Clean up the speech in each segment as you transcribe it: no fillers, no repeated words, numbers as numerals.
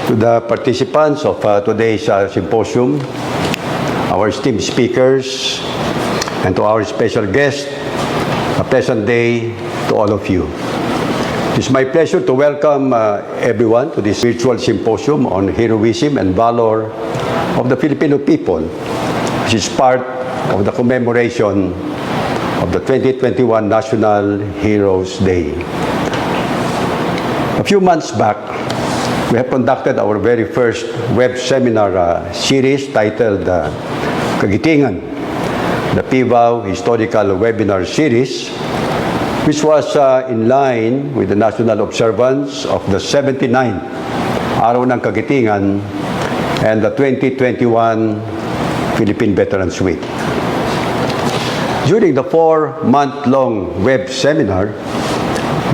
To the participants of today's symposium, our esteemed speakers, and to our special guest, a pleasant day to all of you. It is my pleasure to welcome everyone to this virtual symposium on heroism and valor of the Filipino people, which is part of the commemoration of the 2021 National Heroes Day. A few months back, we have conducted our very first web seminar series titled Kagitingan, the PIVAW Historical Webinar Series, which was in line with the national observance of the 79th Araw ng Kagitingan and the 2021 Philippine Veterans Week. During the 4-month-long web seminar,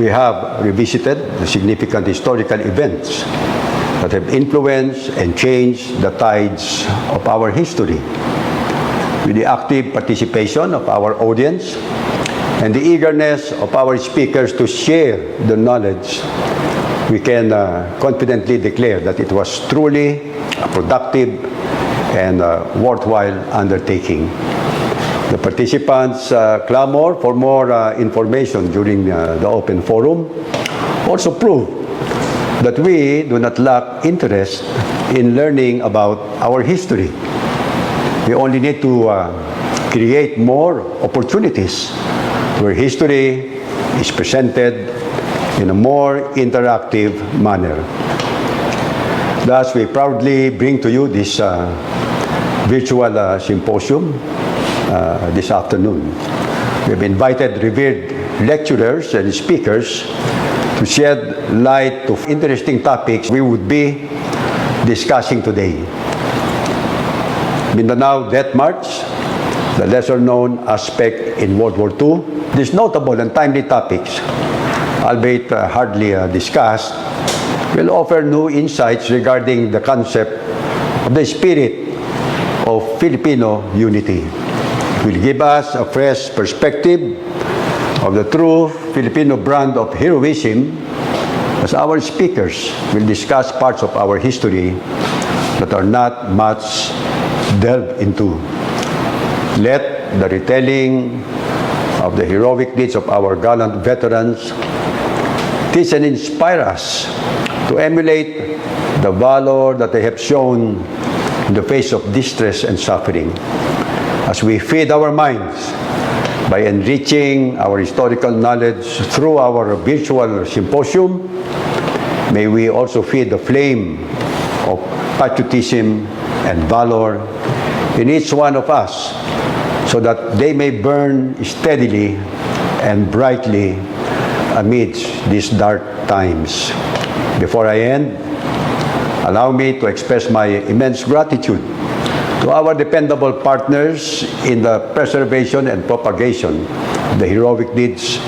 we have revisited the significant historical events that have influenced and changed the tides of our history. With the active participation of our audience and the eagerness of our speakers to share their knowledge, we can confidently declare that it was truly a productive and worthwhile undertaking. The participants' clamor for more information during the open forum also proved that we do not lack interest in learning about our history. We only need to create more opportunities where history is presented in a more interactive manner. Thus, we proudly bring to you this virtual symposium this afternoon. We have invited revered lecturers and speakers to shed light to interesting topics we would be discussing today. Mindanao Death March, the lesser-known aspect in World War II. These notable and timely topics, albeit hardly discussed, will offer new insights regarding the concept of the spirit of Filipino unity. It will give us a fresh perspective of the true Filipino brand of heroism as our speakers will discuss parts of our history that are not much delved into. Let the retelling of the heroic deeds of our gallant veterans teach and inspire us to emulate the valor that they have shown in the face of distress and suffering. As we feed our minds by enriching our historical knowledge through our virtual symposium, may we also feed the flame of patriotism and valor in each one of us so that they may burn steadily and brightly amidst these dark times. Before I end, allow me to express my immense gratitude to our dependable partners in the preservation and propagation of the heroic deeds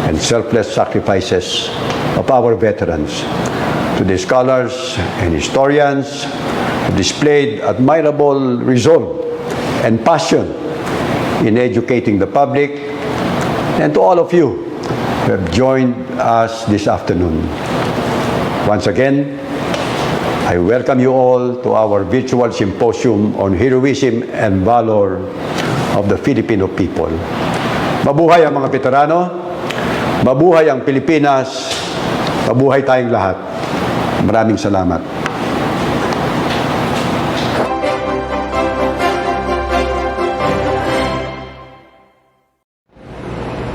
and selfless sacrifices of our veterans, to the scholars and historians who displayed admirable resolve and passion in educating the public, and to all of you who have joined us this afternoon. Once again, I welcome you all to our virtual symposium on heroism and valor of the Filipino people. Mabuhay ang mga veterano, mabuhay ang Pilipinas, mabuhay tayong lahat. Maraming salamat.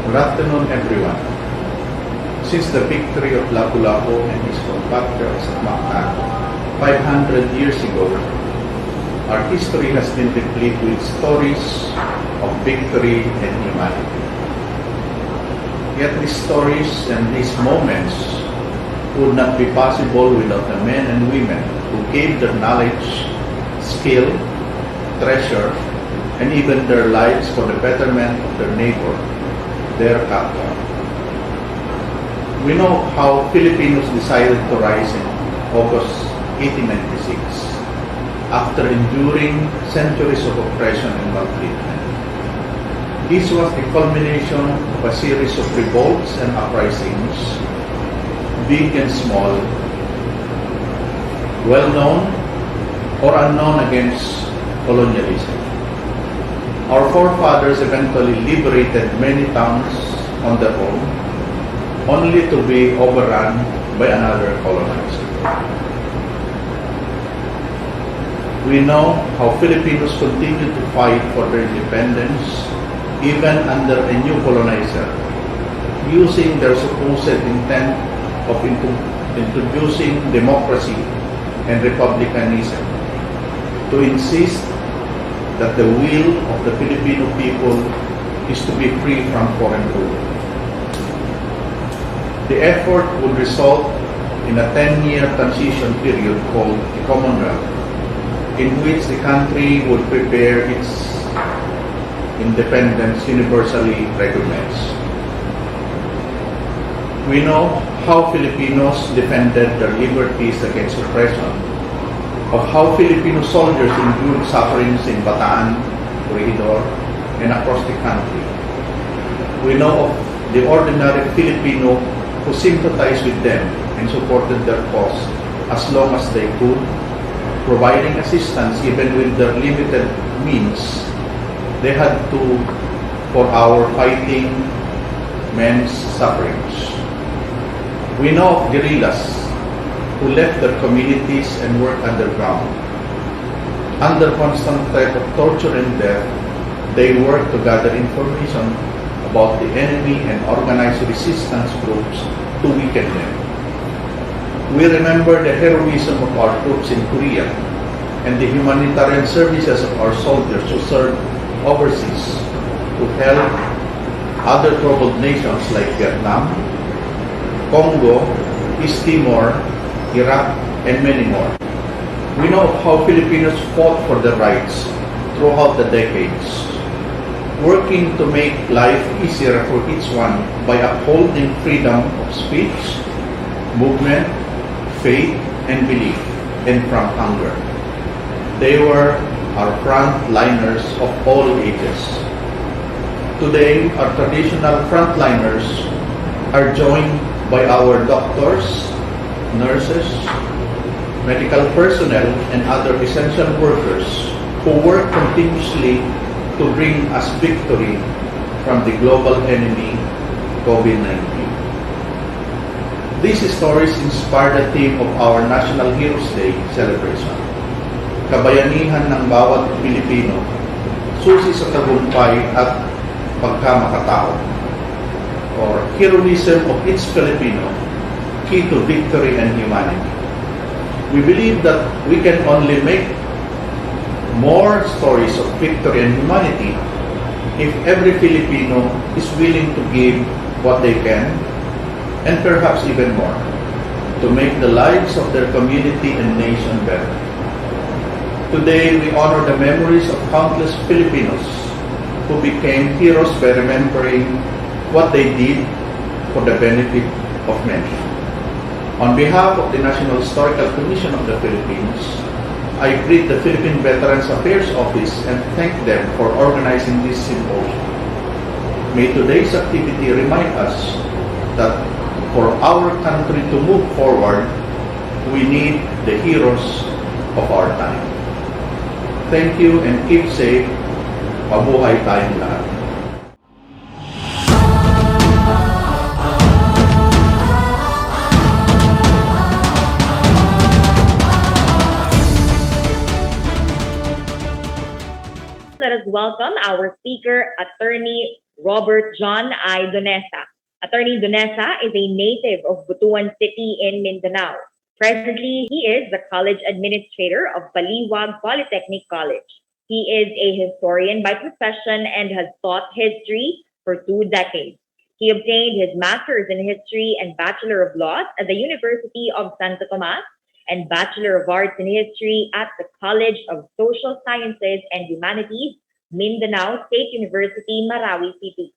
Good afternoon, everyone. Since the victory of Lapu-Lapu and his compatriots at Mactan 500 years ago, our history has been replete with stories of victory and humanity. Yet these stories and these moments would not be possible without the men and women who gave their knowledge, skill, treasure, and even their lives for the betterment of their neighbor, their kapwa. We know how Filipinos decided to rise in August 1896 after enduring centuries of oppression and maltreatment. This was the culmination of a series of revolts and uprisings, big and small, well known or unknown against colonialism. Our forefathers eventually liberated many towns on their own, only to be overrun by another colonizer. We know how Filipinos continued to fight for their independence even under a new colonizer, using their supposed intent of introducing democracy and republicanism to insist that the will of the Filipino people is to be free from foreign rule. The effort would result in a 10-year transition period called the Commonwealth, in which the country would prepare its independence universally recognized. We know how Filipinos defended their liberties against oppression, of how Filipino soldiers endured sufferings in Bataan, Corregidor, and across the country. We know of the ordinary Filipino who sympathized with them and supported their cause as long as they could, providing assistance even with their limited means. They had to for our fighting men's sufferings. We know of guerrillas who left their communities and worked underground. Under constant threat of torture and death, they worked to gather information about the enemy and organize resistance groups to weaken them. We remember the heroism of our troops in Korea and the humanitarian services of our soldiers who served overseas to help other troubled nations like Vietnam, Congo, East Timor, Iraq, and many more. We know how Filipinos fought for their rights throughout the decades, working to make life easier for each one by upholding freedom of speech, movement, faith, and belief, and from hunger. They were our frontliners of all ages. Today, our traditional frontliners are joined by our doctors, nurses, medical personnel, and other essential workers who work continuously to bring us victory from the global enemy, COVID-19. These stories inspire the theme of our National Heroes Day celebration. Kabayanihan ng bawat Pilipino, susi sa tagumpay at pagkamakatao, or heroism of each Filipino, key to victory and humanity. We believe that we can only make more stories of victory and humanity if every Filipino is willing to give what they can, and perhaps even more, to make the lives of their community and nation better. Today, we honor the memories of countless Filipinos who became heroes by remembering what they did for the benefit of many. On behalf of the National Historical Commission of the Philippines, I greet the Philippine Veterans Affairs Office and thank them for organizing this symposium. May today's activity remind us that for our country to move forward, we need the heroes of our time. Thank you and keep safe. Mabuhay tayong lahat. Let us welcome our speaker, Attorney Robert John I. Donesa. Attorney Donesa is a native of Butuan City in Mindanao. Presently, he is the college administrator of Baliwag Polytechnic College. He is a historian by profession and has taught history for 2 decades. He obtained his master's in history and Bachelor of Laws at the University of Santo Tomas and Bachelor of Arts in History at the College of Social Sciences and Humanities, Mindanao State University, Marawi City.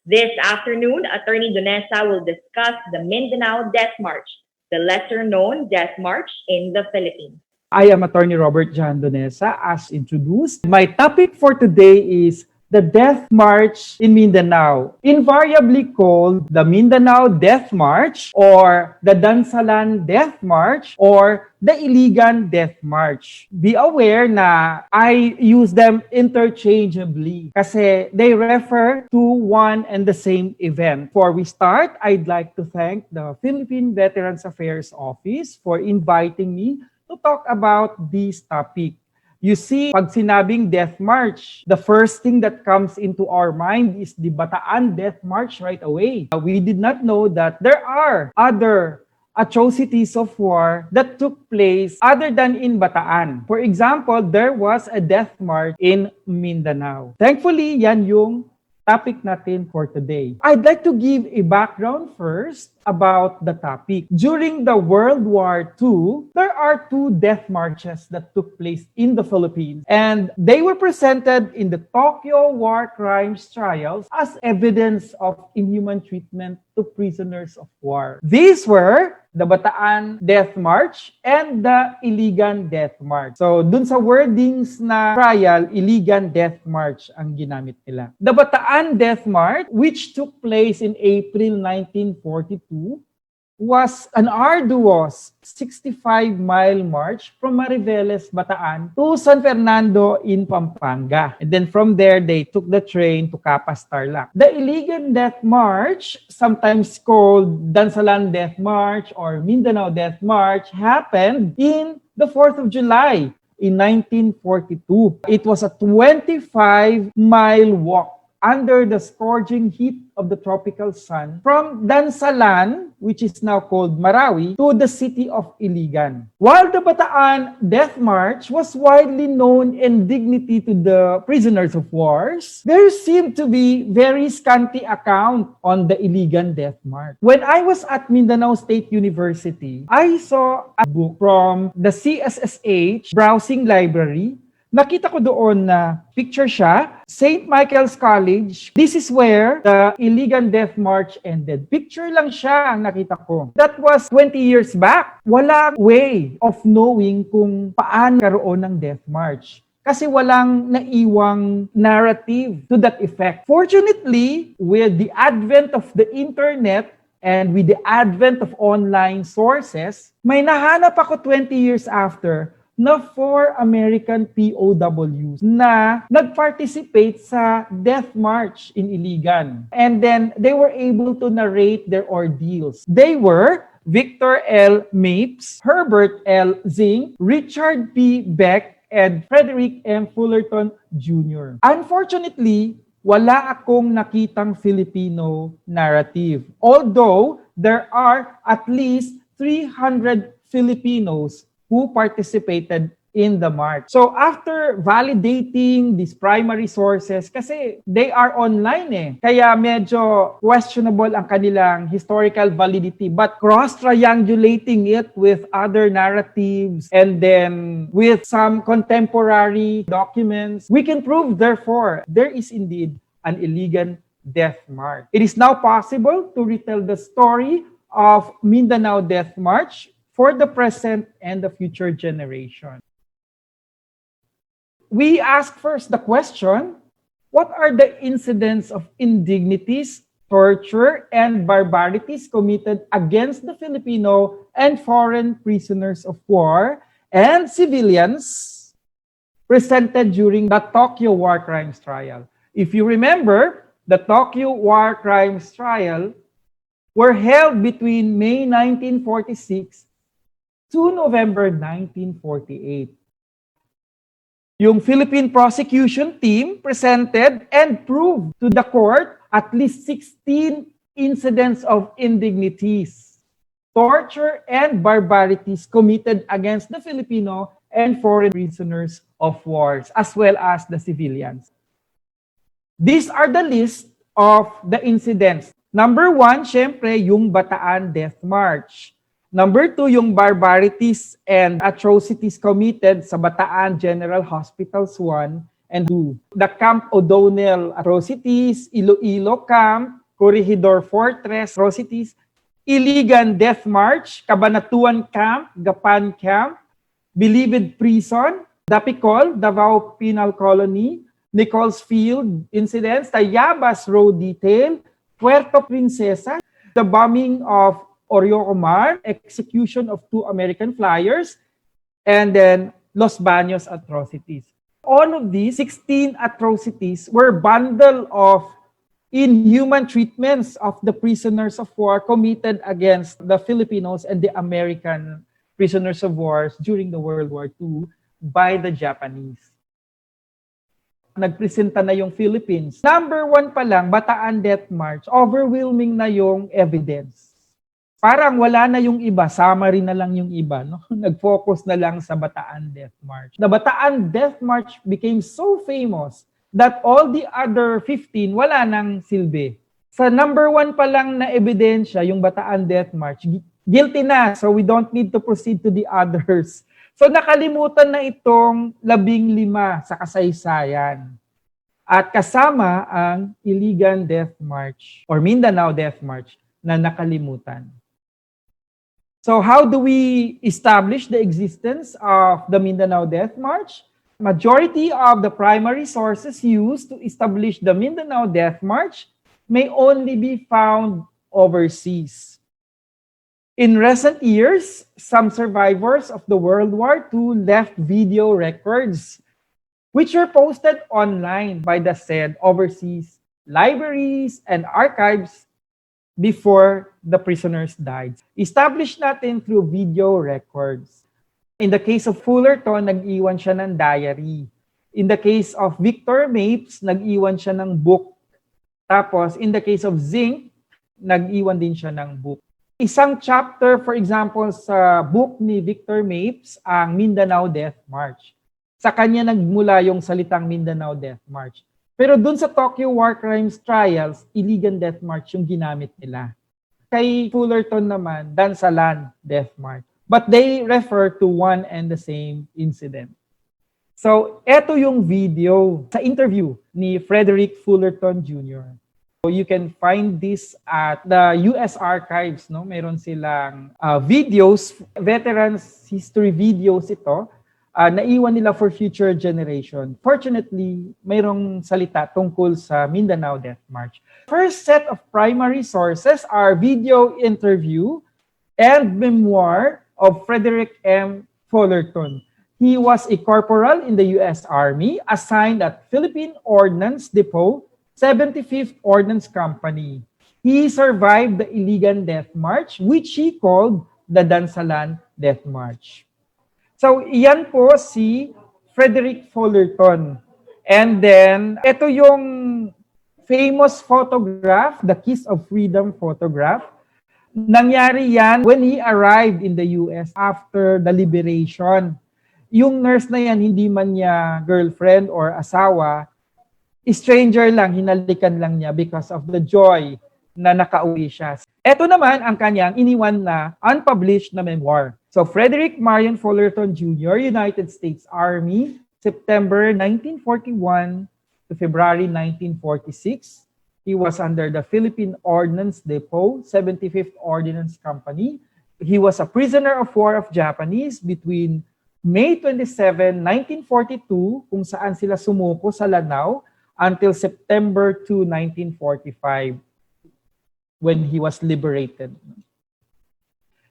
This afternoon, Attorney Donesa will discuss the Mindanao Death March, the lesser-known death march in the Philippines. I am Attorney Robert John Donesa, as introduced. My topic for today is the Death March in Mindanao, invariably called the Mindanao Death March or the Dansalan Death March or the Iligan Death March. Be aware na I use them interchangeably kasi they refer to one and the same event. Before we start, I'd like to thank the Philippine Veterans Affairs Office for inviting me to talk about this topic. You see, pag sinabing Death March, the first thing that comes into our mind is the Bataan Death March right away. We did not know that there are other atrocities of war that took place other than in Bataan. For example, there was a death march in Mindanao. Thankfully, yan yung topic natin for today. I'd like to give a background first about the topic. During the World War II, there are two death marches that took place in the Philippines, and they were presented in the Tokyo War Crimes Trials as evidence of inhuman treatment to prisoners of war. These were the Bataan Death March and the Iligan Death March. So, dun sa wordings na trial, Iligan Death March ang ginamit nila. The Bataan Death March, which took place in April 1942, was an arduous 65-mile march from Mariveles, Bataan to San Fernando in Pampanga. And then from there, they took the train to Capas, Tarlac. The Iligan Death March, sometimes called Dansalan Death March or Mindanao Death March, happened in the 4th of July in 1942. It was a 25-mile walk under the scorching heat of the tropical sun from Dansalan, which is now called Marawi, to the city of Iligan. While the Bataan Death March was widely known in dignity to the prisoners of wars, there seemed to be very scanty account on the Iligan Death March. When I was at Mindanao State University, I saw a book from the CSSH Browsing Library. Nakita ko doon na picture siya, St. Michael's College. This is where the Iligan Death March ended. Picture lang siya ang nakita ko. That was 20 years back. Walang way of knowing kung paano karoon ng Death March. Kasi walang naiwang narrative to that effect. Fortunately, with the advent of the internet and with the advent of online sources, may nahanap ako 20 years after na 4 American POWs na nag-participate sa Death March in Iligan. And then they were able to narrate their ordeals. They were Victor L. Mapes, Herbert L. Zing, Richard P. Beck, and Frederick M. Fullerton Jr. Unfortunately, wala akong nakitang Filipino narrative. Although there are at least 300 Filipinos who participated in the march. So after validating these primary sources, kasi they are online kaya medyo questionable ang kanilang historical validity, but cross-triangulating it with other narratives and then with some contemporary documents, we can prove, therefore, there is indeed an Iligan Death March. It is now possible to retell the story of Mindanao Death March for the present and the future generation. We ask first the question, what are the incidents of indignities, torture, and barbarities committed against the Filipino and foreign prisoners of war and civilians presented during the Tokyo War Crimes Trial? If you remember, the Tokyo War Crimes Trial were held between May 1946 to November 1948. Yung Philippine prosecution team presented and proved to the court at least 16 incidents of indignities, torture, and barbarities committed against the Filipino and foreign prisoners of wars, as well as the civilians. These are the list of the incidents. Number 1, syempre, yung Bataan Death March. Number 2, yung barbarities and atrocities committed sa Bataan General Hospitals 1 and 2. The Camp O'Donnell atrocities, Iloilo Camp, Corregidor Fortress atrocities, Iligan Death March, Cabanatuan Camp, Gapan Camp, Bilibid Prison, Dapicol, Davao Penal Colony, Nichols Field incidents, the Yabas Road detail, Puerto Princesa, the bombing of Oriocomar, execution of 2 American flyers, and then Los Baños atrocities. All of these 16 atrocities were bundle of inhuman treatments of the prisoners of war committed against the Filipinos and the American prisoners of war during the World War II by the Japanese. Nagpresenta na yung Philippines. Number 1 pa lang, Bataan Death March, overwhelming na yung evidence. Parang wala na yung iba, summary na lang yung iba. No? Nag-focus na lang sa Bataan Death March. The Bataan Death March became so famous that all the other 15 wala nang silbi. Sa number 1 pa lang na ebidensya, yung Bataan Death March, guilty na, so we don't need to proceed to the others. So nakalimutan na itong 15 sa kasaysayan. At kasama ang Iligan Death March or Mindanao Death March na nakalimutan. So how do we establish the existence of the Mindanao Death March? Majority of the primary sources used to establish the Mindanao Death March may only be found overseas. In recent years, some survivors of the World War II left video records, which were posted online by the said overseas libraries and archives before the prisoners died. Established natin through video records. In the case of Fullerton, nag-iwan siya ng diary. In the case of Victor Mapes, nag-iwan siya ng book. Tapos, in the case of Zink, nag-iwan din siya ng book. Isang chapter, for example, sa book ni Victor Mapes, ang Mindanao Death March. Sa kanya nagmula yung salitang Mindanao Death March. Pero dun sa Tokyo War Crimes Trials, Iligan Death March yung ginamit nila. Kay Fullerton naman, Dansalan Death March. But they refer to one and the same incident. So, eto yung video sa interview ni Frederick Fullerton Jr. So you can find this at the US Archives, no? Meron silang videos, veterans history videos ito, naiwan nila for future generation. Fortunately, mayroong salita tungkol sa Mindanao Death March. First set of primary sources are video interview and memoir of Frederick M. Fullerton. He was a corporal in the U.S. Army assigned at Philippine Ordnance Depot, 75th Ordnance Company. He survived the Iligan Death March, which he called the Dansalan Death March. So, iyan po si Frederick Fullerton. And then, ito yung famous photograph, the Kiss of Freedom photograph. Nangyari yan when he arrived in the US after the liberation. Yung nurse na yan, hindi man niya girlfriend or asawa, stranger lang, hinalikan lang niya because of the joy na nakauwi siya. Ito naman ang kanyang iniwan na unpublished na memoir. So, Frederick Marion Fullerton Jr., United States Army, September 1941 to February 1946. He was under the Philippine Ordnance Depot, 75th Ordnance Company. He was a prisoner of war of Japanese between May 27, 1942, kung saan sila sumuko sa Lanao, until September 2, 1945, when he was liberated.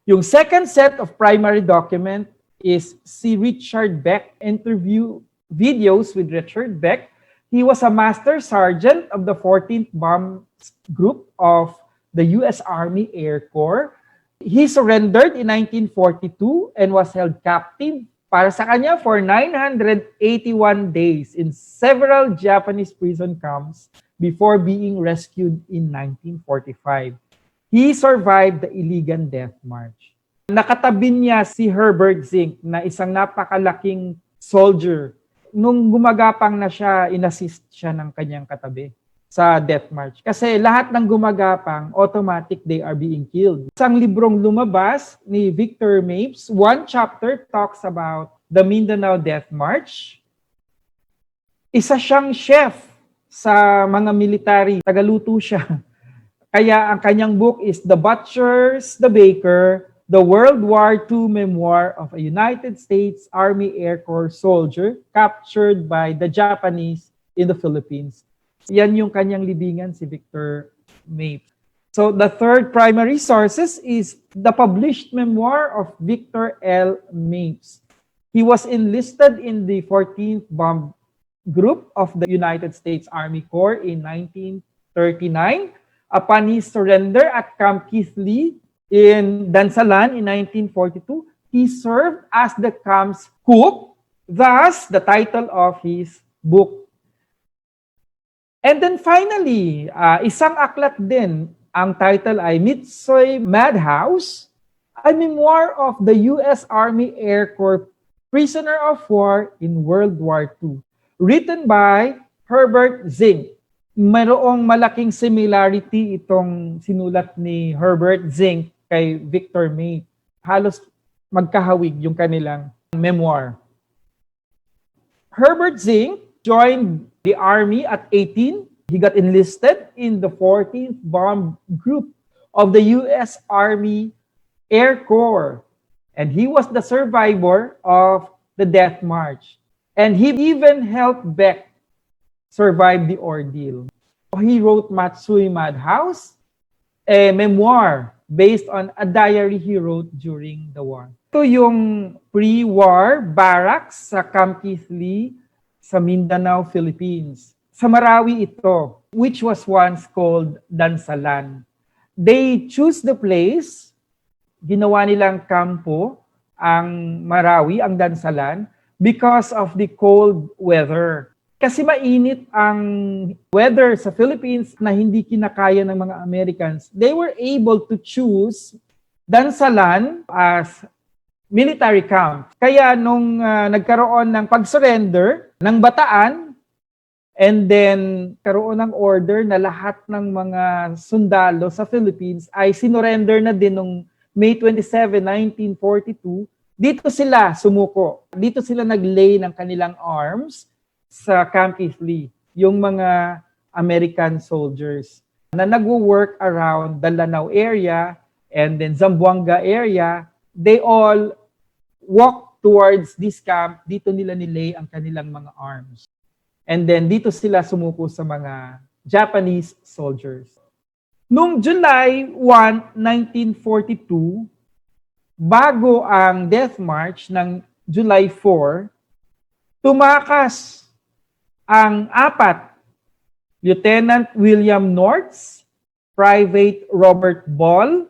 Yung second set of primary document is si Richard Beck, interview videos with Richard Beck. He was a master sergeant of the 14th Bomb Group of the U.S. Army Air Corps. He surrendered in 1942 and was held captive para sa kanya for 981 days in several Japanese prison camps before being rescued in 1945. He survived the Iligan Death March. Nakatabi niya si Herbert Zink na isang napakalaking soldier. Nung gumagapang na siya, inassist siya ng kanyang katabi sa Death March. Kasi lahat ng gumagapang, automatic they are being killed. Isang librong lumabas ni Victor Mapes, one chapter talks about the Mindanao Death March. Isa siyang chef sa mga military, tagaluto siya. Kaya ang kanyang book is The Butchers, The Baker, The World War II Memoir of a United States Army Air Corps Soldier Captured by the Japanese in the Philippines. Yan yung kanyang libingan, si Victor Mapes. So the third primary sources is the published memoir of Victor L. Mapes. He was enlisted in the 14th Bomb Group of the United States Army Corps in 1939. Upon his surrender at Camp Keithley in Dansalan in 1942, he served as the camp's cook, thus the title of his book. And then finally, isang aklat din, ang title ay Mitsoy Madhouse, a memoir of the U.S. Army Air Corps prisoner of war in World War II, written by Herbert Zink. Mayroong malaking similarity itong sinulat ni Herbert Zink kay Victor Mapes. Halos magkahawig yung kanilang memoir. Herbert Zink joined the Army at 18. He got enlisted in the 14th Bomb Group of the U.S. Army Air Corps. And he was the survivor of the Death March. And he even helped Beck survive the ordeal. He wrote Matsui Madhouse, a memoir based on a diary he wrote during the war. Ito yung pre-war barracks sa Camp Keithley sa Mindanao, Philippines. Sa Marawi ito, which was once called Dansalan. They choose the place, ginawa nilang kampo, ang Marawi, ang Dansalan, because of the cold weather. Kasi mainit ang weather sa Philippines na hindi kinakaya ng mga Americans. They were able to choose Dansalan as military camp. Kaya nung nagkaroon ng pag-surrender ng Bataan, and then karoon ng order na lahat ng mga sundalo sa Philippines ay sinurrender na din noong May 27, 1942. Dito sila sumuko. Dito sila naglay ng kanilang arms sa Camp Keithley, yung mga American soldiers na nagwo-work around the Lanao area and then Zamboanga area. They all walk towards this camp. Dito nila nilay ang kanilang mga arms. And then dito sila sumuko sa mga Japanese soldiers. Noong July 1, 1942, bago ang Death March ng July 4, tumakas ang apat, Lieutenant William Nortz, Private Robert Ball,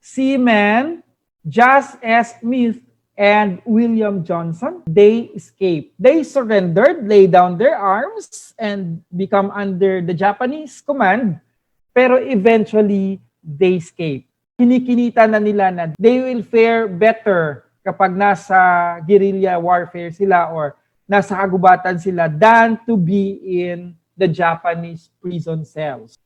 Seaman Jas S. Smith, and William Johnson. They escaped. They surrendered, lay down their arms, and become under the Japanese command. Pero eventually, they escaped. Kinikinita na nila na they will fare better kapag nasa guerrilla warfare sila or nasa kagubatan sila than to be in the Japanese prison cells.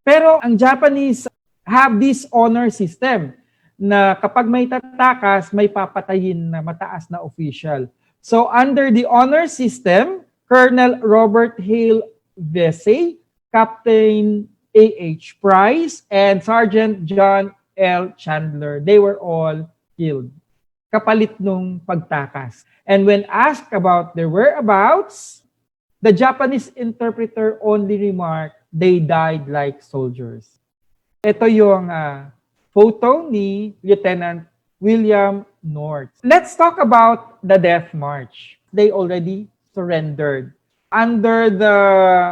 Pero ang Japanese have this honor system na kapag may tatakas, may papatayin na mataas na official. So under the honor system, Colonel Robert Hale Vesey, Captain A.H. Price, and Sergeant John L. Chandler, they were all killed. Kapalit nung pagtakas. And when asked about their whereabouts, the Japanese interpreter only remarked, they died like soldiers. Ito yung photo ni Lieutenant William Nortz. Let's talk about the Death March. They already surrendered. Under the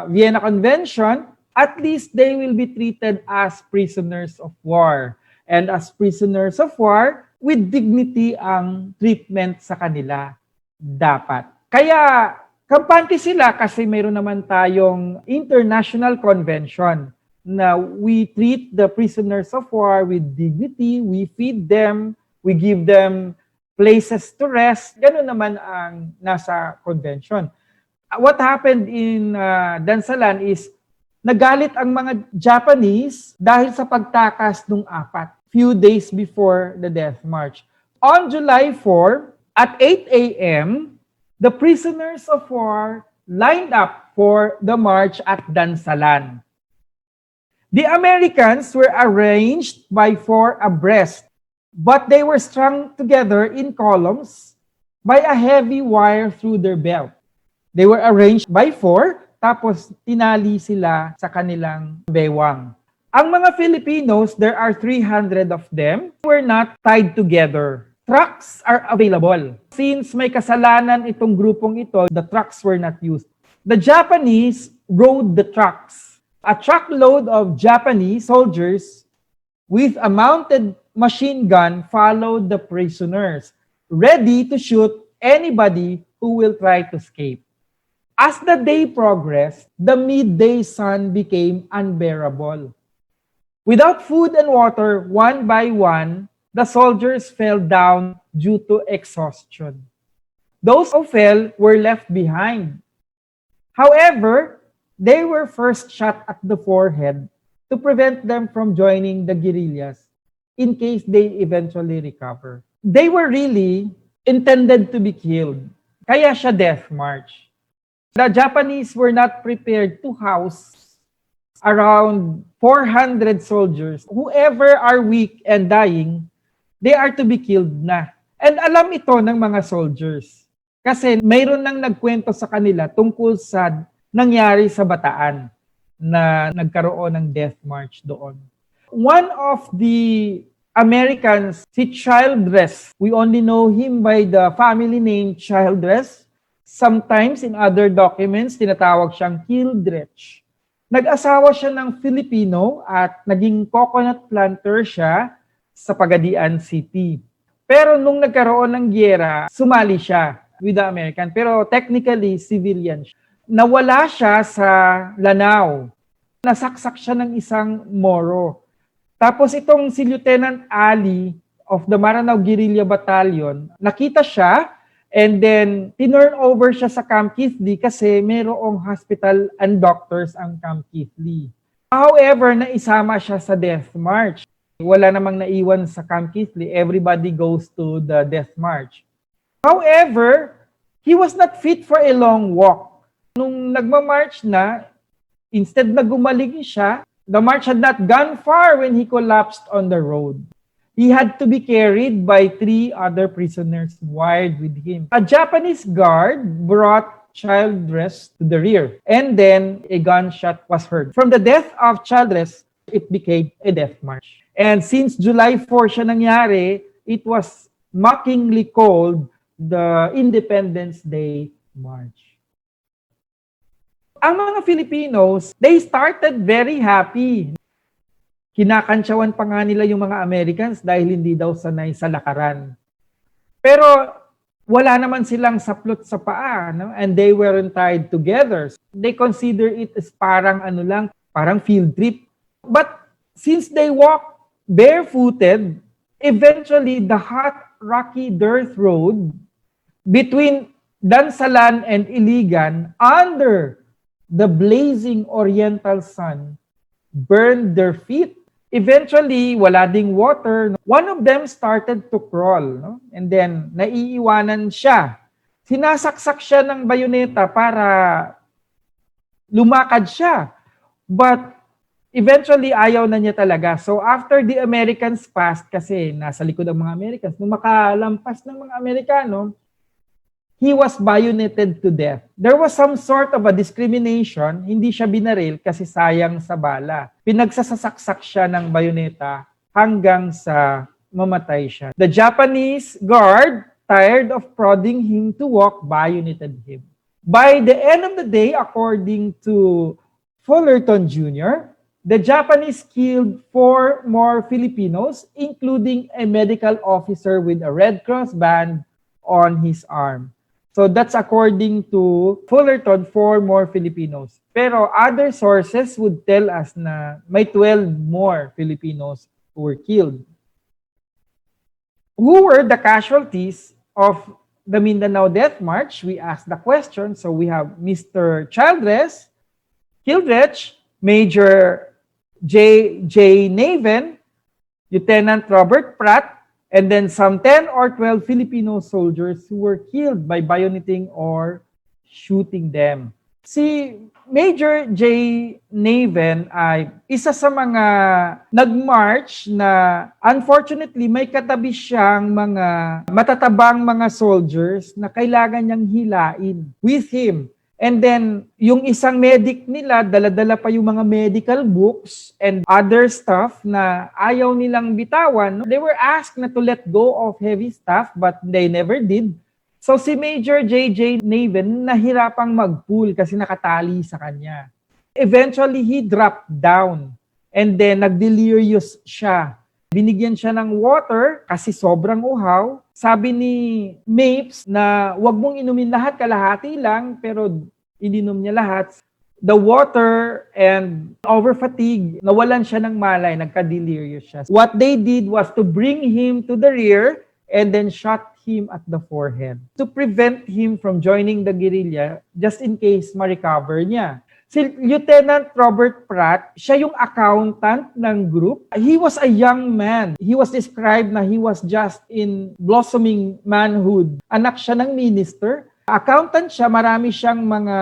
Vienna Convention, at least they will be treated as prisoners of war. And as prisoners of war, with dignity ang treatment sa kanila dapat. Kaya kampante sila kasi mayroon naman tayong international convention na we treat the prisoners of war with dignity, we feed them, we give them places to rest. Ganun naman ang nasa convention. What happened in Dansalan is nagalit ang mga Japanese dahil sa pagtakas ng apat, few days before the Death March. On July 4, at 8 a.m., the prisoners of war lined up for the march at Dansalan. The Americans were arranged by four abreast, but they were strung together in columns by a heavy wire through their belt. They were arranged by four, tapos tinali sila sa kanilang bewang. Ang mga Filipinos, there are 300 of them, were not tied together. Trucks are available. Since may kasalanan itong grupong ito, the trucks were not used. The Japanese rode the trucks. A truckload of Japanese soldiers with a mounted machine gun followed the prisoners, ready to shoot anybody who will try to escape. As the day progressed, the midday sun became unbearable. Without food and water, one by one, the soldiers fell down due to exhaustion. Those who fell were left behind. However, they were first shot at the forehead to prevent them from joining the guerrillas in case they eventually recover. They were really intended to be killed. Kaya siya death march. The Japanese were not prepared to house around 400 soldiers. Whoever are weak and dying, they are to be killed na. And alam ito ng mga soldiers. Kasi mayroon nang nagkwento sa kanila tungkol sa nangyari sa Bataan na nagkaroon ng death march doon. One of the Americans, si Childress, we only know him by the family name Childress. Sometimes in other documents, tinatawag siyang Kildrech. Nag-asawa siya ng Filipino at naging coconut planter siya sa Pagadian City. Pero nung nagkaroon ng giyera, sumali siya with the American. Pero technically, civilian siya. Nawala siya sa Lanao. Nasaksak siya ng isang Moro. Tapos itong si Lieutenant Ali of the Maranao Guerrilla Battalion, nakita siya and then tinurn over siya sa Camp Kithley kasi mayroong hospital and doctors ang Camp Kithley. However, naisama siya sa death march. Wala namang naiwan sa Camp Kithley. Everybody goes to the death march. However, he was not fit for a long walk. Nung nagmamarch na, instead na gumaling siya, the march had not gone far when he collapsed on the road. He had to be carried by 3 other prisoners wired with him. A Japanese guard brought Childress to the rear, and then a gunshot was heard. From the death of Childress, it became a death march. And since July 4 siya nangyari, it was mockingly called the Independence Day March. Ang mga Filipinos, they started very happy. Kinakantsawan pa nga nila yung mga Americans dahil hindi daw sanay sa lakaran. Pero wala naman silang saplot sa paa, no? And they weren't tied together. They consider it as parang ano lang, parang field trip. But since they walked barefooted, eventually the hot, rocky dirt road between Dansalan and Iligan under the blazing oriental sun burned their feet. Eventually, wala ding water. One of them started to crawl, no? And then, naiiwanan siya. Sinasaksak siya ng bayoneta para lumakad siya. But eventually, ayaw na niya talaga. So, after the Americans passed, kasi nasa likod ang mga Americans, nung makalampas ng mga Amerikano, he was bayoneted to death. There was some sort of a discrimination. Hindi siya binaril kasi sayang sa bala. Pinagsasaksak siya ng bayoneta hanggang sa mamatay siya. The Japanese guard, tired of prodding him to walk, bayoneted him. By the end of the day, according to Fullerton Jr., the Japanese killed 4 more Filipinos, including a medical officer with a Red Cross band on his arm. So that's according to Fullerton, 4 more Filipinos. Pero other sources would tell us na may 12 more Filipinos who were killed. Who were the casualties of the Mindanao Death March? We asked the question. So we have Mr. Childress, Kildrech, Major J. Naven, Lieutenant Robert Pratt, and then some 10 or 12 Filipino soldiers who were killed by bayoneting or shooting them. Si Major J. Naven ay isa sa mga nag-march na unfortunately may katabi siyang mga matatabang mga soldiers na kailangan niyang hilain with him. And then, yung isang medic nila, dala-dala pa yung mga medical books and other stuff na ayaw nilang bitawan. They were asked na to let go of heavy stuff, but they never did. So si Major J.J. Naven nahirapang mag-pull kasi nakatali sa kanya. Eventually, he dropped down and then nagdelirious siya. Binigyan siya ng water kasi sobrang uhaw. Sabi ni Mapes na wag mong inumin lahat, kalahati lang, pero ininom niya lahat. The water and over fatigue, nawalan siya ng malay, nagka-delirious siya. What they did was to bring him to the rear and then shot him at the forehead to prevent him from joining the guerrilla just in case ma-recover niya. Si Lieutenant Robert Pratt, siya yung accountant ng group. He was a young man. He was described na he was just in blossoming manhood. Anak siya ng minister. Accountant siya, marami siyang mga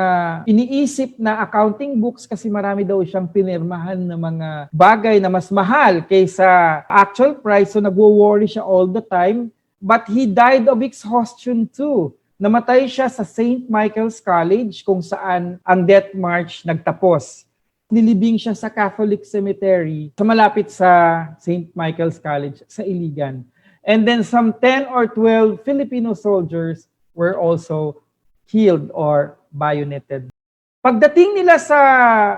iniisip na accounting books kasi marami daw siyang pinirmahan na mga bagay na mas mahal kaysa actual price. So nagwo-worry siya all the time. But he died of exhaustion too. Namatay siya sa St. Michael's College kung saan ang death march nagtapos. Nilibing siya sa Catholic Cemetery sa malapit sa St. Michael's College sa Iligan. And then some 10 or 12 Filipino soldiers were also killed or bayoneted. Pagdating nila sa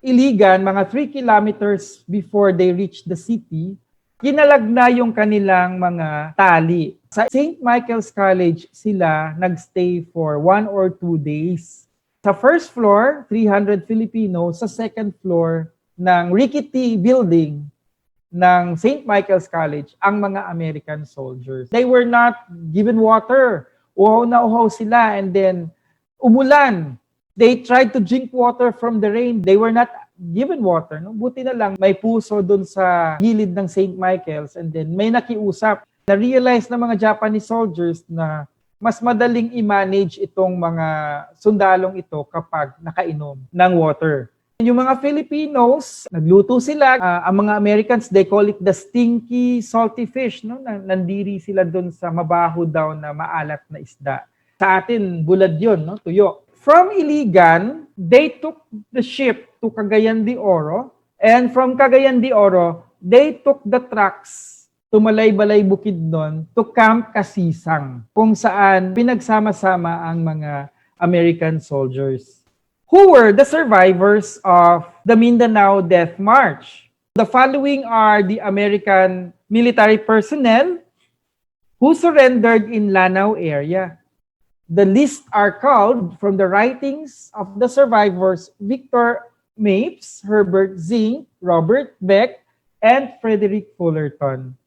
Iligan, mga 3 kilometers before they reached the city, kinalag na yung kanilang mga tali. Sa St. Michael's College, sila nagstay for 1 or 2 days. Sa first floor, 300 Filipinos. Sa second floor ng rickety building ng St. Michael's College, ang mga American soldiers. They were not given water. Uhaw na uhaw sila and then umulan. They tried to drink water from the rain. They were not given water. No? Buti na lang may puso dun sa gilid ng St. Michael's and then may nakiusap. Na-realize ng mga Japanese soldiers na mas madaling i-manage itong mga sundalong ito kapag nakainom ng water. Yung mga Filipinos, nagluto sila. Ang mga Americans, they call it the stinky salty fish. No? Nandiri sila dun sa mabaho daw na maalat na isda. Sa atin, bulad yun, no? Tuyo. From Iligan, they took the ship to Cagayan de Oro. And from Cagayan de Oro, they took the trucks to Malay-Balay Bukidnon to Camp Kasisang, kung saan pinagsama-sama ang mga American soldiers. Who were the survivors of the Mindanao Death March? The following are the American military personnel who surrendered in Lanao area. The list are called from the writings of the survivors Victor Mapes, Herbert Zink, Robert Beck, and Frederick Fullerton.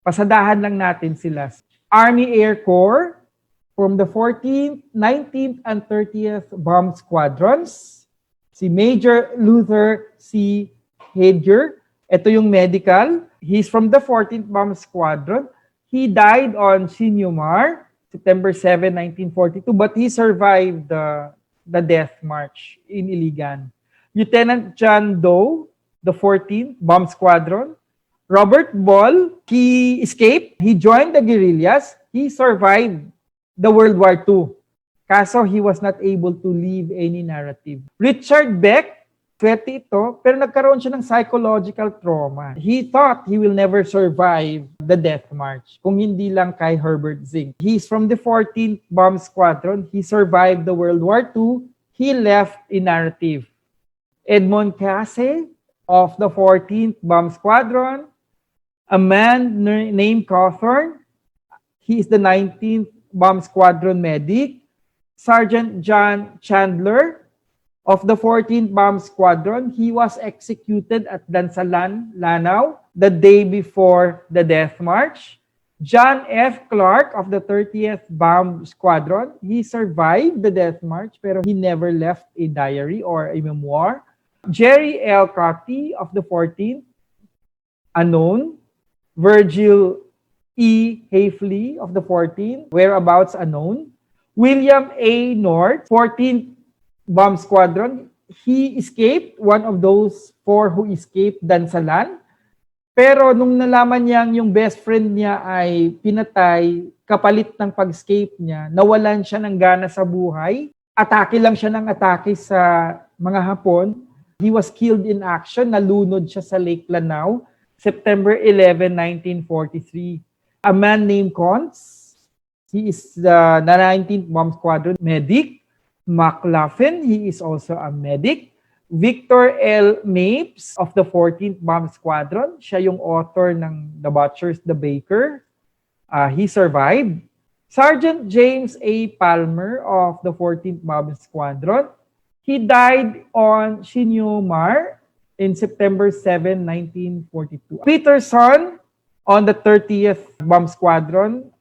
Pasadahan lang natin sila. Army Air Corps from the 14th, 19th, and 30th Bomb Squadrons. Si Major Luther C. Hedger. Ito yung medical. He's from the 14th Bomb Squadron. He died on Sinumar, September 7, 1942, but he survived the death march in Iligan. Lieutenant John Doe, the 14th Bomb Squadron. Robert Ball, he escaped. He joined the guerrillas. He survived the World War II. Kaso he was not able to leave any narrative. Richard Beck, swerte ito, pero nagkaroon siya ng psychological trauma. He thought he will never survive the death march, kung hindi lang kay Herbert Zink. He's from the 14th Bomb Squadron. He survived the World War II. He left a narrative. Edmond Case of the 14th Bomb Squadron. A man named Cawthorn, he is the 19th Bomb Squadron medic. Sergeant John Chandler of the 14th Bomb Squadron, he was executed at Dansalan, Lanao, the day before the death march. John F. Clark of the 30th Bomb Squadron, he survived the death march pero he never left a diary or a memoir. Jerry L. Cotty of the 14th, unknown. Virgil E. Hafley of the 14th, whereabouts unknown. William A. North, 14th Bomb Squadron. He escaped, one of those 4 who escaped Dansalan. Pero nung nalaman niyang yung best friend niya ay pinatay, kapalit ng pag-escape niya, nawalan siya ng gana sa buhay. atake lang siya ng atake sa mga Hapon. He was killed in action. Nalunod siya sa Lake Lanao, September 11, 1943. A man named Contz, he is the 19th Bomb Squadron medic. McLaughlin, he is also a medic. Victor L. Mapes of the 14th Bomb Squadron, siya yung author ng The Butchers, the Baker. He survived. Sergeant James A. Palmer of the 14th Bomb Squadron, he died on Shinyomar in September 7, 1942. Peterson on the 30th Bomb Squadron.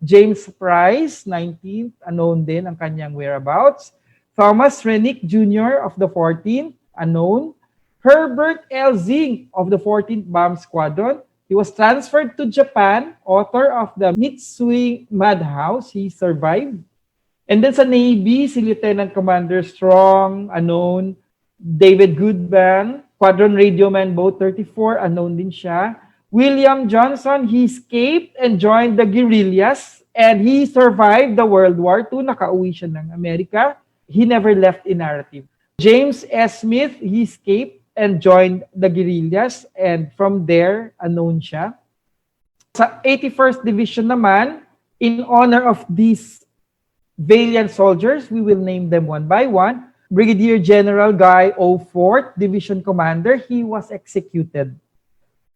James Price, 19th, unknown din ang kanyang whereabouts. Thomas Renick Jr. of the 14th, unknown. Herbert L. Zink of the 14th Bomb Squadron. He was transferred to Japan, author of the Mitsui Madhouse. He survived. And then sa Navy, si Lieutenant Commander Strong, unknown. David Goodman, Squadron Radioman Boat 34, unknown din siya. William Johnson, he escaped and joined the guerrillas and he survived the World War II. Nakauwi siya ng Amerika. He never left in narrative. James S. Smith, he escaped and joined the guerrillas and from there, unknown siya. Sa 81st Division naman, in honor of these valiant soldiers, we will name them one by one. Brigadier General Guy O. 4th Division Commander, he was executed.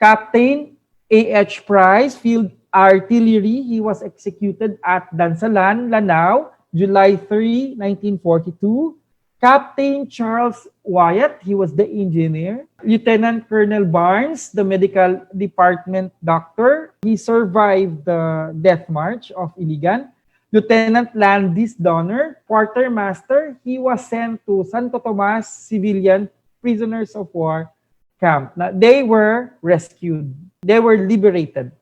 Captain A.H. Price, Field Artillery, he was executed at Dansalan, Lanao, July 3, 1942. Captain Charles Wyatt, he was the engineer. Lieutenant Colonel Barnes, the medical department doctor, he survived the death march of Iligan. Lieutenant Landis Donner, quartermaster, he was sent to Santo Tomas civilian prisoners of war camp. Now, they were rescued. They were liberated.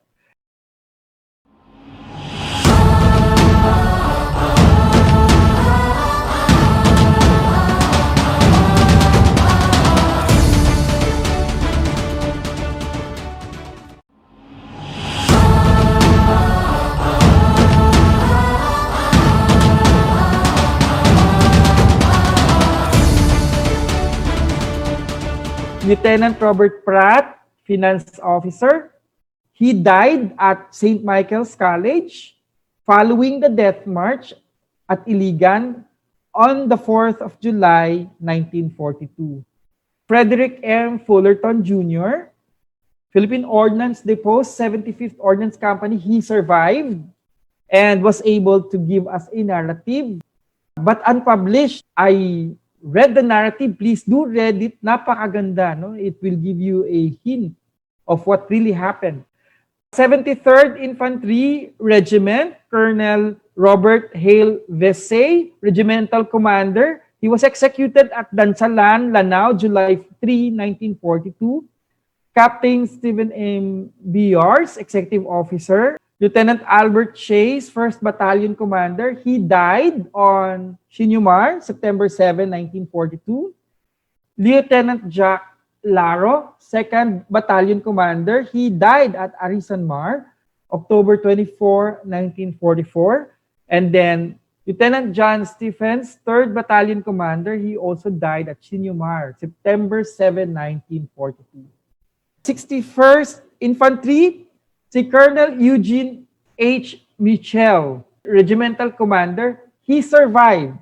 Lieutenant Robert Pratt, finance officer, he died at St. Michael's College following the death march at Iligan on the 4th of July, 1942. Frederick M. Fullerton Jr., Philippine Ordnance Depot, 75th Ordnance Company, he survived and was able to give us a narrative. But unpublished, I read the narrative. Please do read it. Napakaganda, no? It will give you a hint of what really happened. 73rd Infantry Regiment, Colonel Robert Hale Vesey, Regimental Commander. He was executed at Dansalan, Lanao, July 3, 1942. Captain Stephen M. Biars, Executive Officer. Lieutenant Albert Chase, 1st Battalion Commander. He died on Shinyumar, September 7, 1942. Lieutenant Jack Laro, 2nd Battalion Commander. He died at Arisanmar, October 24, 1944. And then Lieutenant John Stephens, 3rd Battalion Commander. He also died at Shinyumar, September 7, 1942. 61st Infantry, si Colonel Eugene H. Mitchell, Regimental Commander, he survived.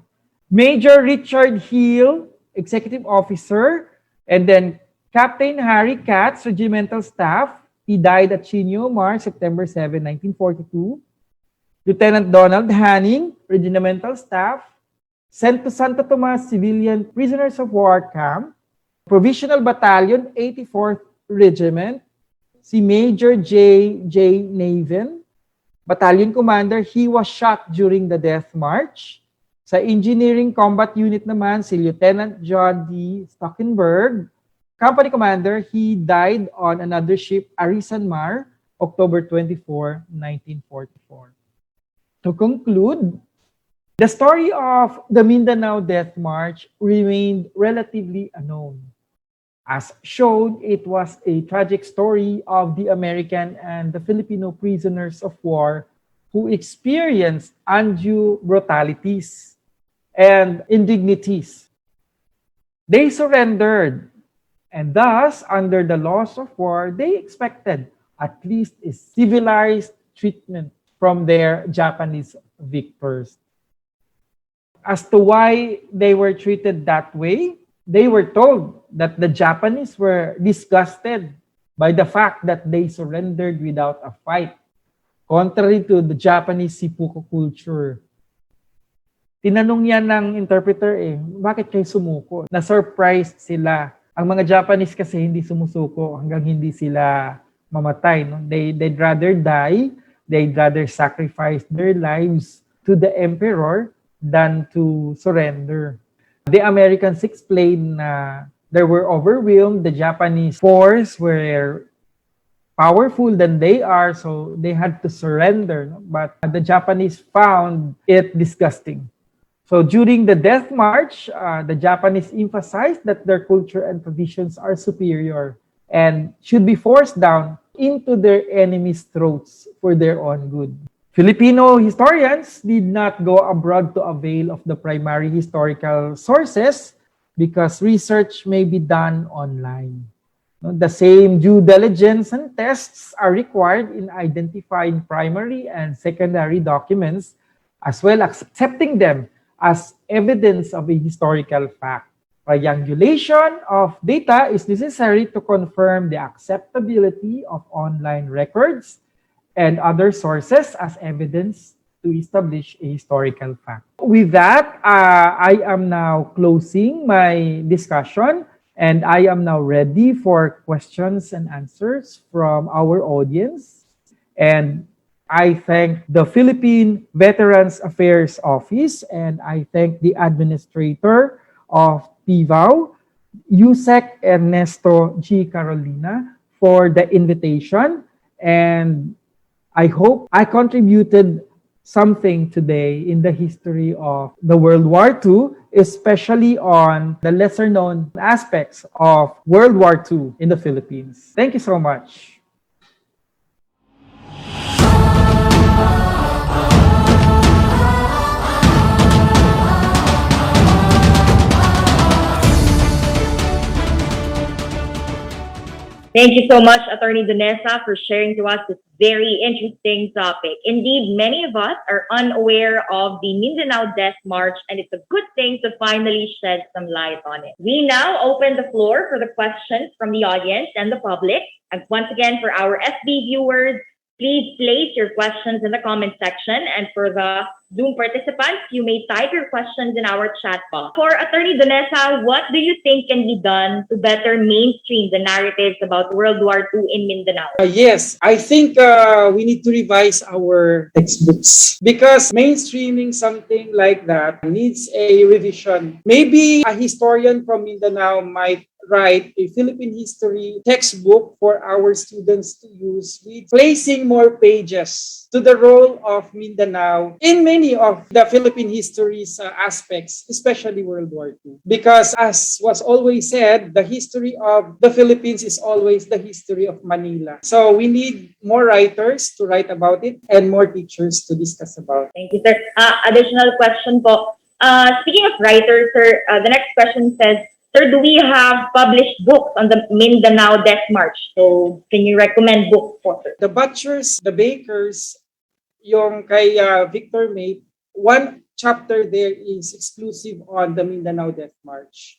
Major Richard Hill, Executive Officer, and then Captain Harry Katz, Regimental Staff, he died at Shinyomar, September 7, 1942. Lieutenant Donald Hanning, Regimental Staff, sent to Santo Tomas Civilian Prisoners of War Camp. Provisional Battalion, 84th Regiment, si Major J. Naven, Battalion Commander, he was shot during the death march. Sa Engineering Combat Unit naman, si Lieutenant John D. Stockenberg, Company Commander, he died on another ship, Arisanmar, October 24, 1944. To conclude, the story of the Mindanao Death March remained relatively unknown. As shown, it was a tragic story of the American and the Filipino prisoners of war who experienced undue brutalities and indignities. They surrendered, and thus, under the laws of war, they expected at least a civilized treatment from their Japanese victors. As to why they were treated that way, they were told that the Japanese were disgusted by the fact that they surrendered without a fight, contrary to the Japanese seppuku culture. Tinanong yan ng interpreter bakit kayo sumuko? Na-surprise sila. Ang mga Japanese kasi hindi sumusuko hanggang hindi sila mamatay. No? They'd rather die, they'd rather sacrifice their lives to the emperor than to surrender. The Americans explained na they were overwhelmed. The Japanese force were powerful than they are, so they had to surrender. No? But the Japanese found it disgusting. So during the Death March, the Japanese emphasized that their culture and traditions are superior and should be forced down into their enemies' throats for their own good. Filipino historians did not go abroad to avail of the primary historical sources because research may be done online. The same due diligence and tests are required in identifying primary and secondary documents, as well as accepting them as evidence of a historical fact. Triangulation of data is necessary to confirm the acceptability of online records and other sources as evidence to establish a historical fact. With that, I am now closing my discussion, and I am now ready for questions and answers from our audience. And I thank the Philippine Veterans Affairs Office, and I thank the administrator of PVAW, Yusek Ernesto G. Carolina, for the invitation. And I hope I contributed something today in the history of the World War II, especially on the lesser known aspects of World War II in the Philippines. Thank you so much. Thank you so much, Attorney Donesa, for sharing to us this very interesting topic. Indeed, many of us are unaware of the Mindanao Death March, and it's a good thing to finally shed some light on it. We now open the floor for the questions from the audience and the public. And once again, for our FB viewers, please place your questions in the comment section. And for the Zoom participants, you may type your questions in our chat box. For Attorney Donesa, what do you think can be done to better mainstream the narratives about World War II in Mindanao? Yes, I think we need to revise our textbooks because mainstreaming something like that needs a revision. Maybe a historian from Mindanao might write a Philippine history textbook for our students to use with placing more pages to the role of Mindanao in many of the Philippine history's aspects, especially World War II. Because as was always said, the history of the Philippines is always the history of Manila. So we need more writers to write about it and more teachers to discuss about it. Thank you, sir. Additional question po. Speaking of writers, sir, the next question says, sir, do we have published books on the Mindanao Death March? So, can you recommend books for sir? The Butchers, the Bakers, yung kay Victor Mate, one chapter there is exclusive on the Mindanao Death March.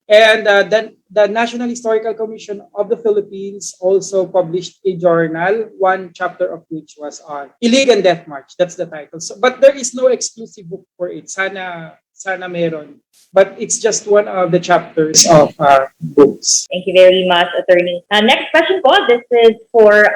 And then the National Historical Commission of the Philippines also published a journal, one chapter of which was on Iligan Death March. That's the title. So, but there is no exclusive book for it. Sana meron. But it's just one of the chapters of our books. Thank you very much, Attorney. Next question po. This is for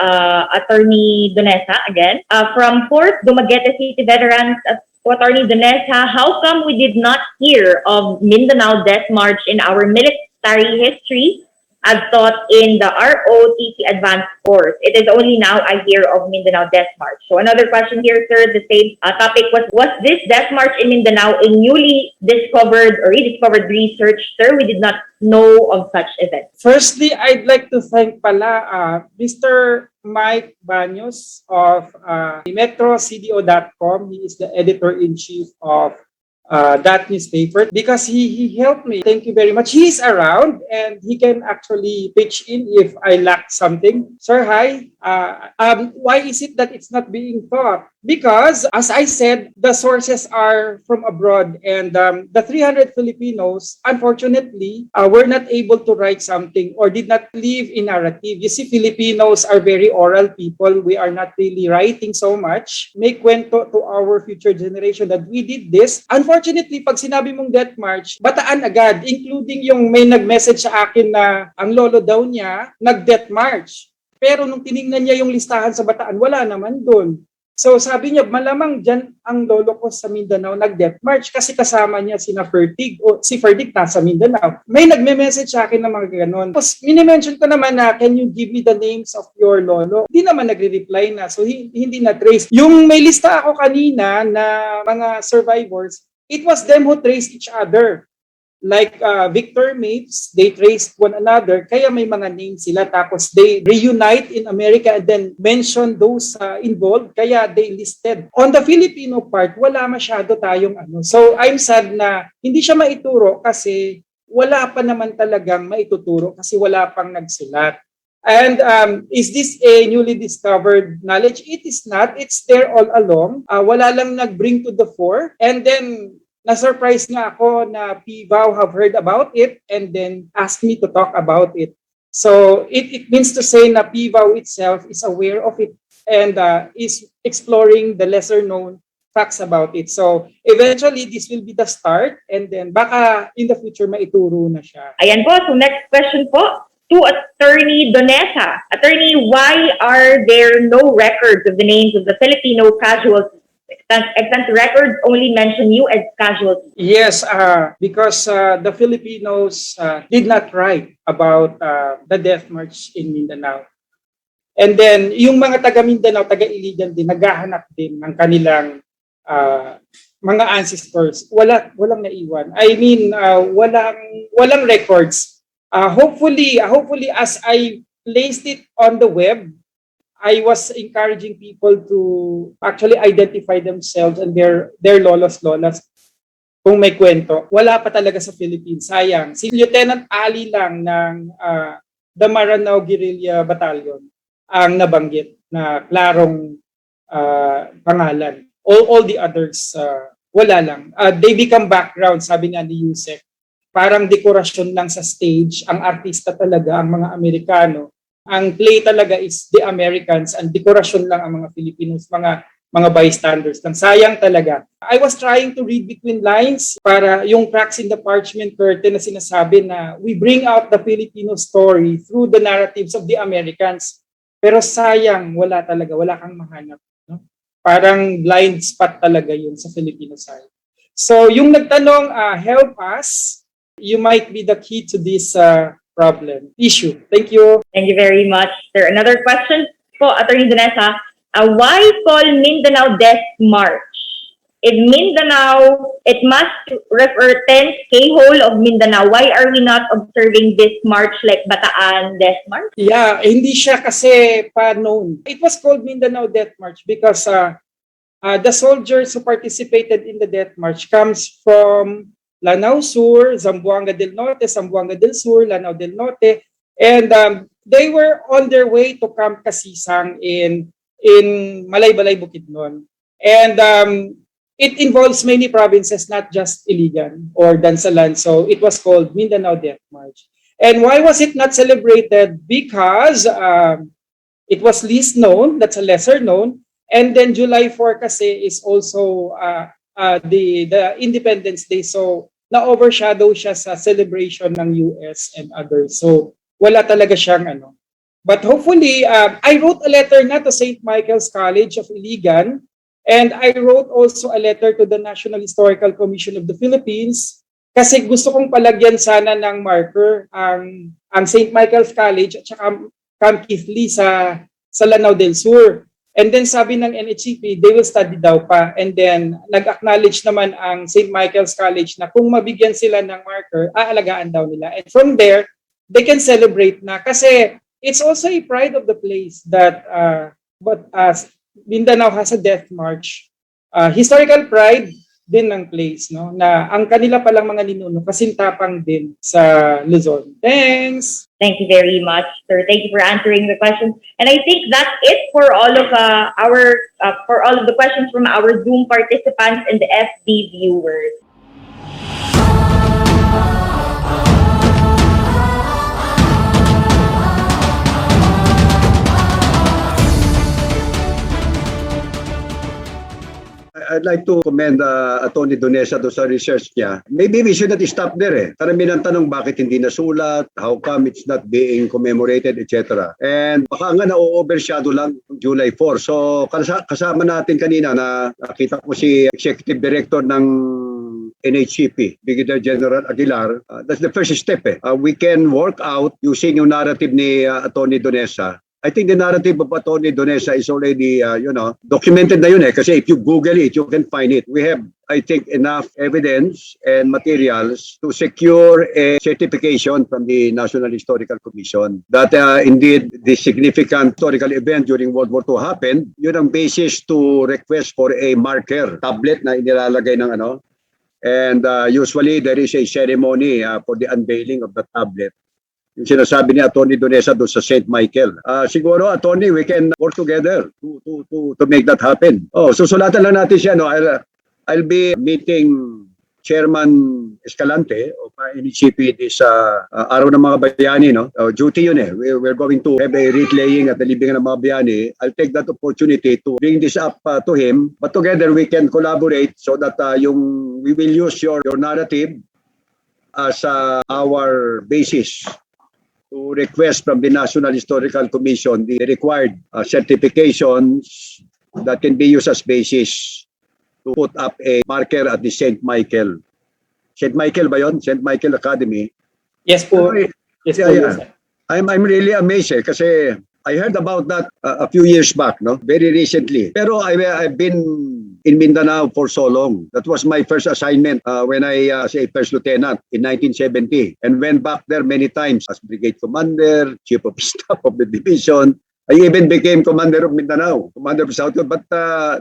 Attorney Donesa again. From 4th Dumaguete City Veterans, Attorney Donesa, how come we did not hear of Mindanao Death March in our military history as taught in the ROTC Advanced course. It is only now a year of Mindanao Death March. So another question here, sir, the same topic was this Death March in Mindanao a newly discovered or rediscovered research, sir? We did not know of such event. Firstly, I'd like to thank Mr. Mike Baños of MetroCDO.com. He is the editor-in-chief of that newspaper because he helped me. Thank you very much. He's around and he can actually pitch in if I lack something. Sir, hi. Why is it that it's not being taught? Because, as I said, the sources are from abroad and the 300 Filipinos, unfortunately, were not able to write something or did not live in narrative. You see, Filipinos are very oral people. We are not really writing so much. Make kwento to our future generation that we did this. Unfortunately, pag sinabi mong Death March, bataan agad, including yung may nag-message sa akin na ang lolo daw niya nag-Death March. Pero nung tiningnan niya yung listahan sa bataan, wala naman doon. So sabi niya, malamang dyan ang lolo ko sa Mindanao nag-Death March kasi kasama niya si Fertig o si Fertig nasa Mindanao. May nagme-message sa akin ng mga ganon. Tapos minimension ko naman na, can you give me the names of your lolo? Hindi naman nagre-reply na, so hindi na trace. Yung may lista ako kanina na mga survivors, it was them who traced each other. Like Victor Mapes, they traced one another, kaya may mga names sila. Tapos they reunite in America and then mention those involved, kaya they listed. On the Filipino part, wala masyado tayong ano. So I'm sad na hindi siya maituro kasi wala pa naman talagang maituturo kasi wala pang nagsulat. And is this a newly discovered knowledge? It is not. It's there all along. Wala lang nag-bring to the fore. And then na-surprise nga ako na PVAW have heard about it and then asked me to talk about it. So it means to say na PVAW itself is aware of it and is exploring the lesser known facts about it. So eventually this will be the start and then baka in the future maituro na siya. Ayan po, so next question po to Attorney Donesa. Attorney, why are there no records of the names of the Filipino casualties? Extant records only mention you as casualties. Yes, because the Filipinos did not write about the Death March in Mindanao. And then, yung mga taga Mindanao, taga Iligan din, naghahanap din ng kanilang mga ancestors. Walang naiwan. I mean, walang records. Hopefully, as I placed it on the web, I was encouraging people to actually identify themselves and their lolos kung may kwento. Wala pa talaga sa Philippines. Sayang. Si Lieutenant Ali lang ng the Mindanao Guerrilla Battalion ang nabanggit na klarong pangalan. All the others, wala lang. They become background, sabi nga ni Yusek. Parang dekorasyon lang sa stage. Ang artista talaga, ang mga Amerikano. Ang play talaga is the Americans and dekorasyon lang ang mga Filipinos, mga bystanders. Lang sayang talaga. I was trying to read between lines para yung cracks in the parchment curtain na sinasabi na we bring out the Filipino story through the narratives of the Americans. Pero sayang, wala talaga, wala kang mahanap. No? Parang blind spot talaga yun sa Filipino side. So yung nagtanong, help us, you might be the key to this issue. Thank you. Thank you very much, sir. Another question po, Attorney Donesa. Why call Mindanao Death March? In Mindanao, it must refer 10th K-hole of Mindanao. Why are we not observing this march like Bataan Death March? Yeah, hindi siya kasi pa-known. It was called Mindanao Death March because the soldiers who participated in the Death March comes from Lanao Sur, Zamboanga del Norte, Zamboanga del Sur, Lanao del Norte, and they were on their way to Camp Kasisang in Malaybalay, Bukidnon. And it involves many provinces, not just Iligan or Dansalan. So it was called Mindanao Death March. And why was it not celebrated? Because it was least known, that's a lesser known. And then July 4 kasi is also the Independence Day. So na-overshadow siya sa celebration ng US and others. So wala talaga siyang ano. But hopefully, I wrote a letter na to St. Michael's College of Iligan, and I wrote also a letter to the National Historical Commission of the Philippines kasi gusto kong palagyan sana ng marker ang ang St. Michael's College at saka Camp Kithley sa Lanao del Sur. And then sabi ng NHCP, they will study daw pa. And then nag-acknowledge naman ang St. Michael's College na kung mabigyan sila ng marker, aalagaan daw nila. And from there, they can celebrate na. Kasi it's also a pride of the place that Mindanao has a death march. Historical pride din ng place, no? Na ang kanila palang mga ninuno kasintapang din sa Luzon. Thanks! Thank you very much, sir. Thank you for answering the questions. And I think that's it for all of the questions from our Zoom participants and the FB viewers. I'd like to commend Atty. Donesa doon sa research niya. Maybe we should not stop there eh. Karamihan ng tanong bakit hindi nasulat, how come it's not being commemorated, etc. And baka nga na-overshadow lang July 4. So kasama natin kanina na nakita ko si Executive Director ng NHCP, Brigadier General Aguilar. That's the first step eh. We can work out using yung narrative ni Atty. Donesa. I think the narrative of Atty. Donesa is already, documented na yun eh. Kasi if you Google it, you can find it. We have, I think, enough evidence and materials to secure a certification from the National Historical Commission that indeed the significant historical event during World War II happened. Yun ang basis to request for a marker, tablet na inilalagay ng ano. And usually there is a ceremony for the unveiling of the tablet. Yung sinasabi ni Atty. Donesa doon sa St. Michael. Siguro, Atty., we can work together to make that happen. Susulatan lang natin siya. No? I'll be meeting Chairman Escalante of NHCP this Araw ng mga Bayani. No? Duty yun eh. We're going to have a wreath laying at the libingan ng mga bayani. I'll take that opportunity to bring this up to him. But together we can collaborate so that we will use your narrative as our basis to request from the National Historical Commission the required certifications that can be used as basis to put up a marker at the St. Michael. St. Michael ba yun? St. Michael Academy? Yes po. Yes po. Yeah. I'm really amazed kasi I heard about that a few years back, no? Very recently. Pero I've been in Mindanao for so long. That was my first assignment when I was a first lieutenant in 1970 and went back there many times as brigade commander, chief of staff of the division. I even became commander of Mindanao, commander of South. But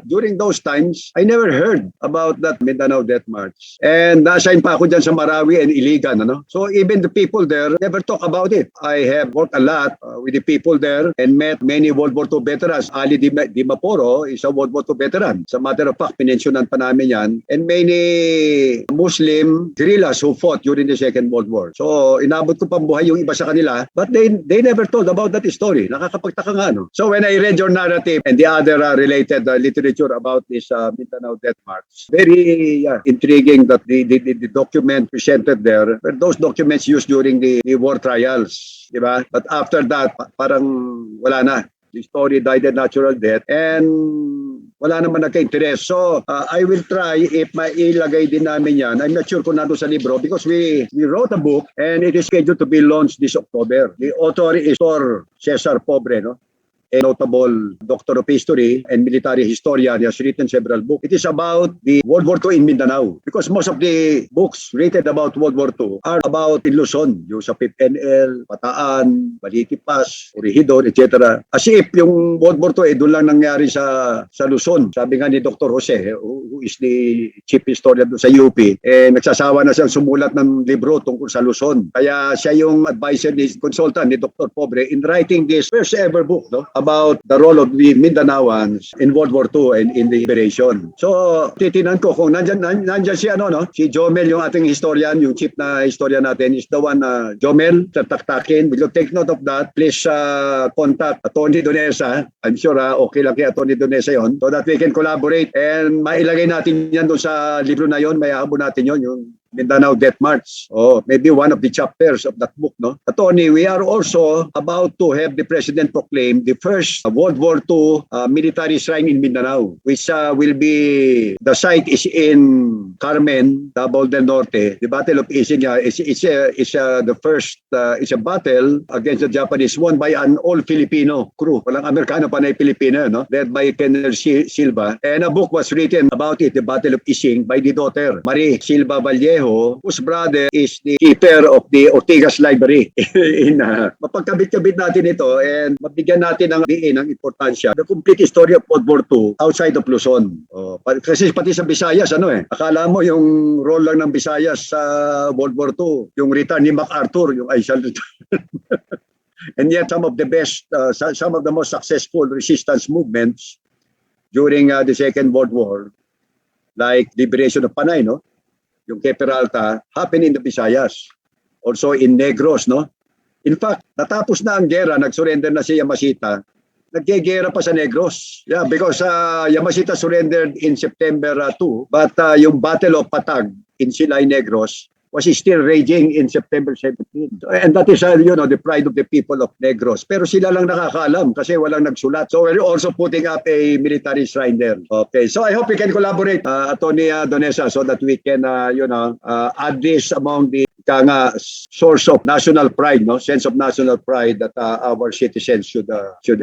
during those times, I never heard about that Mindanao Death March. And na-assign pa ako dyan sa Marawi and Iligan. Ano? So even the people there never talk about it. I have worked a lot with the people there and met many World War II veterans. Ali Dimaporo is a World War II veteran. Sa matter of fact, pinensyonan pa namin yan. And many Muslim guerrillas who fought during the Second World War. So inabot ko pang buhay yung iba sa kanila. But they never told about that story. Nakakapagtaka nga. No? So when I read your narrative and the other related literature about this Mindanao Death March, very intriguing that the document presented there were those documents used during the war trials. Diba? But after that, parang wala na. The story died a natural death and wala naman nagka-interest. So I will try if mailagay din namin yan. I'm not sure kung nandun sa libro because we wrote a book and it is scheduled to be launched this October. The author is Dr. Cesar Pobre, no? A notable doctor of history and military historian. He has written several books. It is about the World War II in Mindanao because most of the books written about World War II are about in Luzon, yung sa PIPNL, Bataan, Balitipas, Corregidor, etc. As if yung World War II doon lang nangyari sa Luzon. Sabi nga ni Dr. Jose, who is the chief historian doon sa UP, nagsasawa na siyang sumulat ng libro tungkol sa Luzon. Kaya siya yung advisor ni consultant ni Dr. Pobre in writing this first ever book, no? About the role of the Mindanaoans in World War II and in the liberation. So, titinan ko kung nandyan si si Jomel, yung ating historian, yung chief na historian natin, is the one, Jomel, tataktakin. Will you take note of that? Please contact Atty. Donesa. I'm sure okay lang kay Atty. Donesa yon so that we can collaborate and mailagay natin yan doon sa libro na yon, may aabot natin yon yung Mindanao Death March. Oh, maybe one of the chapters of that book, no? Attorney, we are also about to have the President proclaim the first World War II military shrine in Mindanao, which will be, the site is in Carmen, Davao del Norte. The Battle of Ising is the first, it's a battle against the Japanese won by an all-Filipino crew. Walang Amerikano pa na Filipino, no? Led by Colonel Silva. And a book was written about it, the Battle of Ising, by the daughter, Marie Silva Vallejo, whose brother is the keeper of the Ortigas Library. Mapagkabit-kabit natin ito and mabigyan natin ng importansya. The complete history of World War II outside of Luzon. Kasi pati sa Visayas, akala mo yung role lang ng Visayas sa World War II, yung return ni MacArthur, yung I shall return. And yet some of the best, some of the most successful resistance movements during the Second World War, like Liberation of Panay, no? Yung kay Peralta, happened in the Visayas. Also in Negros, no? In fact, natapos na ang gera, nag-surrender na si Yamashita, nagkegera pa sa Negros. Yeah, because Yamashita surrendered in September 2, but yung Battle of Patag in Silay, Negros, was still raging in September 17. And that is, the pride of the people of Negros. Pero sila lang nakakaalam kasi walang nagsulat. So we're also putting up a military shrine there. Okay, so I hope we can collaborate, Atty. Donesa, so that we can, add this among the source of national pride, no, sense of national pride that our citizens should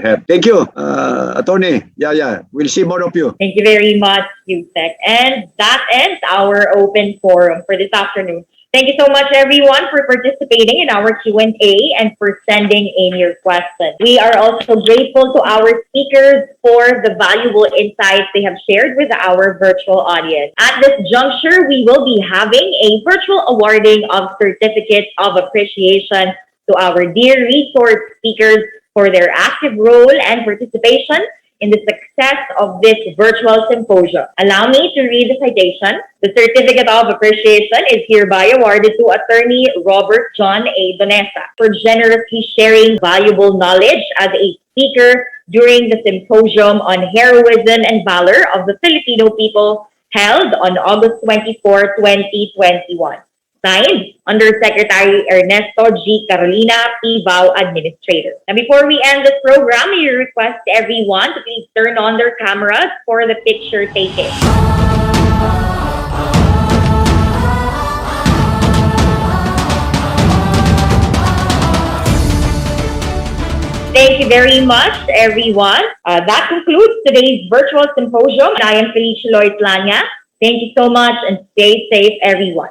have. Thank you, Attorney. Yeah, we'll see more of you. Thank you very much, Yusek. And that ends our open forum for this afternoon. Thank you so much, everyone, for participating in our Q&A and for sending in your questions. We are also grateful to our speakers for the valuable insights they have shared with our virtual audience. At this juncture, we will be having a virtual awarding of certificates of appreciation to our dear resource speakers for their active role and participation in the success of this virtual symposium. Allow me to read the citation. The Certificate of Appreciation is hereby awarded to Attorney Robert John A. Donesa for generously sharing valuable knowledge as a speaker during the Symposium on Heroism and Valor of the Filipino People held on August 24, 2021. Signed, Undersecretary Ernesto G. Carolina, PVAW Administrator. Now, before we end this program, we request everyone to please turn on their cameras for the picture taking. Thank you very much, everyone. That concludes today's virtual symposium. I am Felicia Lloyd Lanya. Thank you so much and stay safe, everyone.